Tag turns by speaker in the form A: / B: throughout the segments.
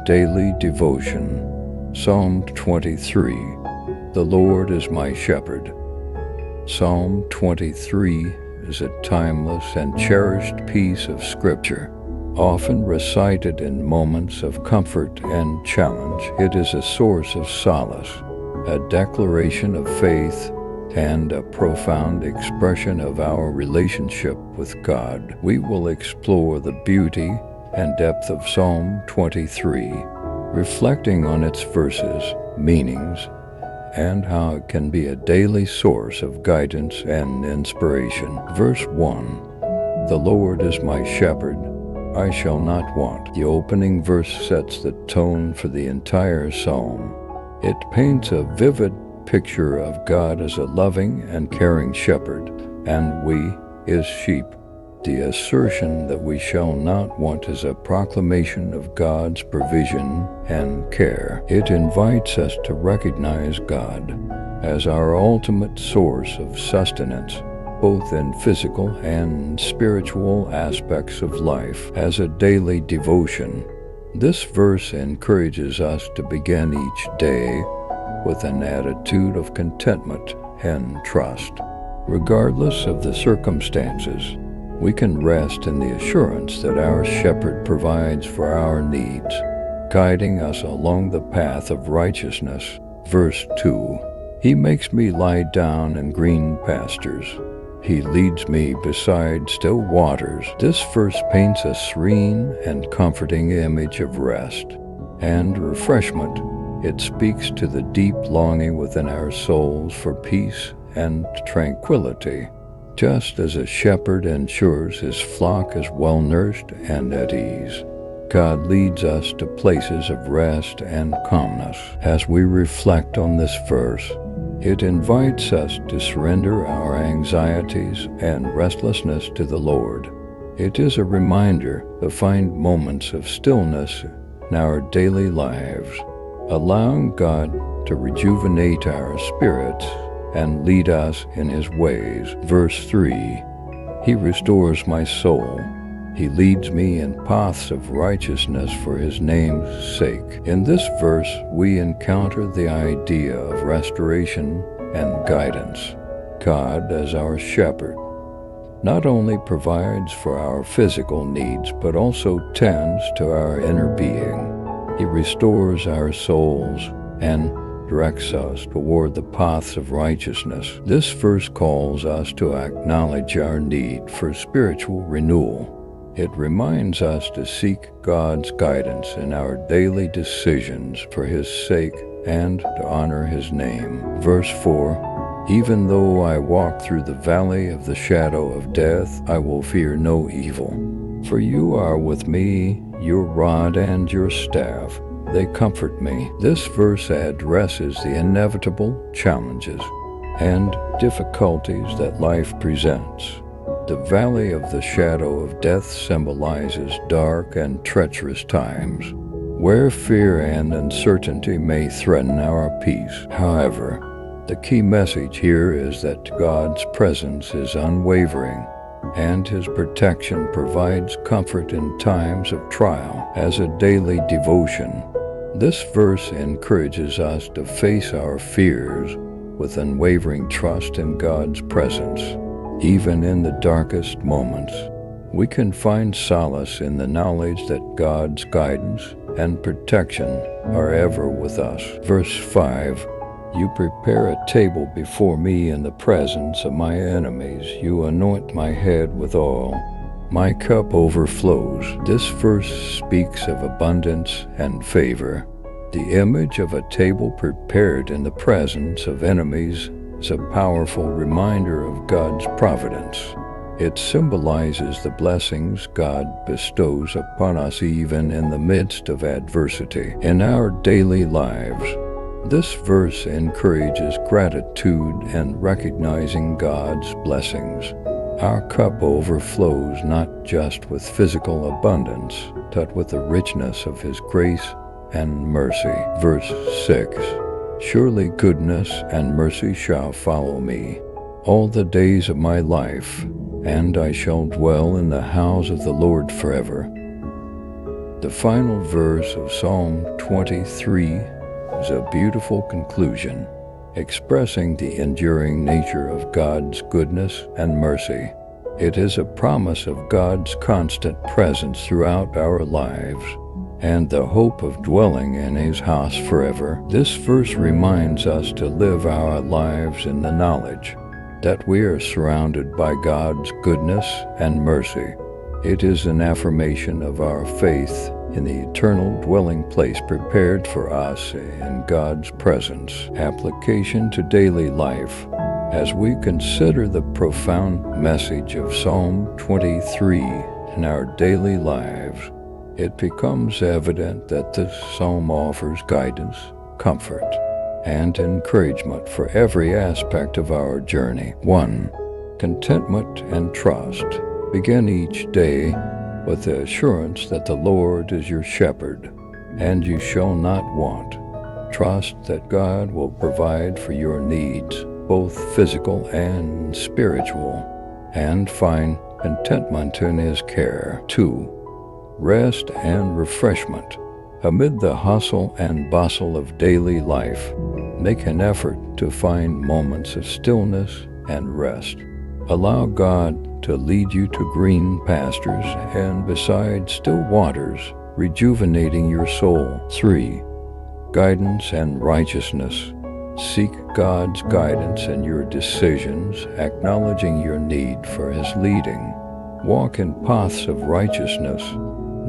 A: daily devotion. Psalm 23. The Lord is my shepherd. Psalm 23 is a timeless and cherished piece of Scripture. Often recited in moments of comfort and challenge, it is a source of solace, a declaration of faith, and a profound expression of our relationship with God. We will explore the beauty and depth of Psalm 23, reflecting on its verses, meanings, and how it can be a daily source of guidance and inspiration. Verse 1. The Lord is my shepherd, I shall not want. The opening verse sets the tone for the entire psalm. It paints a vivid picture of God as a loving and caring shepherd, and we, his sheep. The assertion that we shall not want is a proclamation of God's provision and care. It invites us to recognize God as our ultimate source of sustenance, both in physical and spiritual aspects of life. As a daily devotion, this verse encourages us to begin each day with an attitude of contentment and trust. Regardless of the circumstances, we can rest in the assurance that our shepherd provides for our needs, guiding us along the path of righteousness. Verse 2. He makes me lie down in green pastures. He leads me beside still waters. This verse paints a serene and comforting image of rest and refreshment. It speaks to the deep longing within our souls for peace and tranquility. Just as a shepherd ensures his flock is well-nourished and at ease, God leads us to places of rest and calmness. As we reflect on this verse, it invites us to surrender our anxieties and restlessness to the Lord. It is a reminder to find moments of stillness in our daily lives, allowing God to rejuvenate our spirits and lead us in his ways. Verse 3. He restores my soul. He leads me in paths of righteousness for his name's sake. In this verse, we encounter the idea of restoration and guidance. God, as our shepherd, not only provides for our physical needs, but also tends to our inner being. He restores our souls and directs us toward the paths of righteousness. This verse calls us to acknowledge our need for spiritual renewal. It reminds us to seek God's guidance in our daily decisions for his sake and to honor his name. Verse 4. Even though I walk through the valley of the shadow of death, I will fear no evil. For you are with me, your rod and your staff, they comfort me. This verse addresses the inevitable challenges and difficulties that life presents. The valley of the shadow of death symbolizes dark and treacherous times, where fear and uncertainty may threaten our peace. However, the key message here is that God's presence is unwavering, and his protection provides comfort in times of trial. As a daily devotion, this verse encourages us to face our fears with unwavering trust in God's presence. Even in the darkest moments, we can find solace in the knowledge that God's guidance and protection are ever with us. Verse 5. You prepare a table before me in the presence of my enemies. You anoint my head with oil. My cup overflows. This verse speaks of abundance and favor. The image of a table prepared in the presence of enemies is a powerful reminder of God's providence. It symbolizes the blessings God bestows upon us even in the midst of adversity. In our daily lives, this verse encourages gratitude and recognizing God's blessings. Our cup overflows not just with physical abundance, but with the richness of his grace and mercy. Verse 6. Surely goodness and mercy shall follow me all the days of my life, and I shall dwell in the house of the Lord forever. The final verse of Psalm 23 is a beautiful conclusion, expressing the enduring nature of God's goodness and mercy. It is a promise of God's constant presence throughout our lives and the hope of dwelling in His house forever. This verse reminds us to live our lives in the knowledge that we are surrounded by God's goodness and mercy. It is an affirmation of our faith in the eternal dwelling place prepared for us in God's presence. Application to daily life. As we consider the profound message of Psalm 23 in our daily lives, it becomes evident that this psalm offers guidance, comfort, and encouragement for every aspect of our journey. 1. Contentment and trust. Begin each day with the assurance that the Lord is your shepherd, and you shall not want. Trust that God will provide for your needs, both physical and spiritual, and find contentment in His care. 2. Rest and refreshment. Amid the hustle and bustle of daily life, make an effort to find moments of stillness and rest. Allow God to lead you to green pastures and beside still waters, rejuvenating your soul. 3. Guidance and righteousness. Seek God's guidance in your decisions, acknowledging your need for His leading. Walk in paths of righteousness,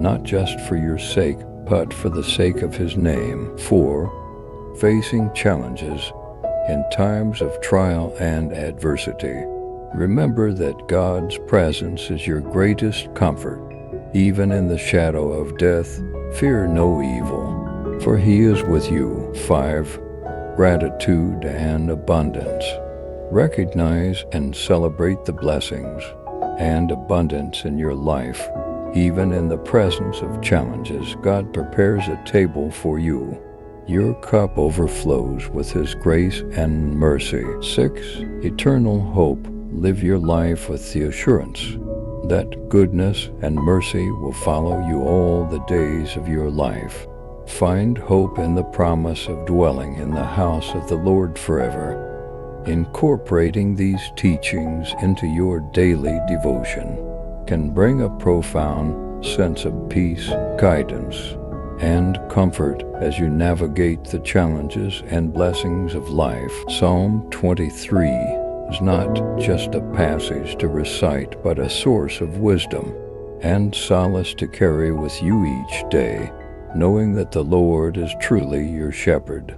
A: not just for your sake, but for the sake of His name. 4. Facing challenges in times of trial and adversity. Remember that God's presence is your greatest comfort. Even in the shadow of death, fear no evil, for He is with you. 5. Gratitude and abundance. Recognize and celebrate the blessings and abundance in your life. Even in the presence of challenges, God prepares a table for you. Your cup overflows with His grace and mercy. 6. Eternal hope. Live your life with the assurance that goodness and mercy will follow you all the days of your life. Find hope in the promise of dwelling in the house of the Lord forever. Incorporating these teachings into your daily devotion can bring a profound sense of peace, guidance, and comfort as you navigate the challenges and blessings of life. Psalm 23 is not just a passage to recite, but a source of wisdom and solace to carry with you each day, knowing that the Lord is truly your shepherd.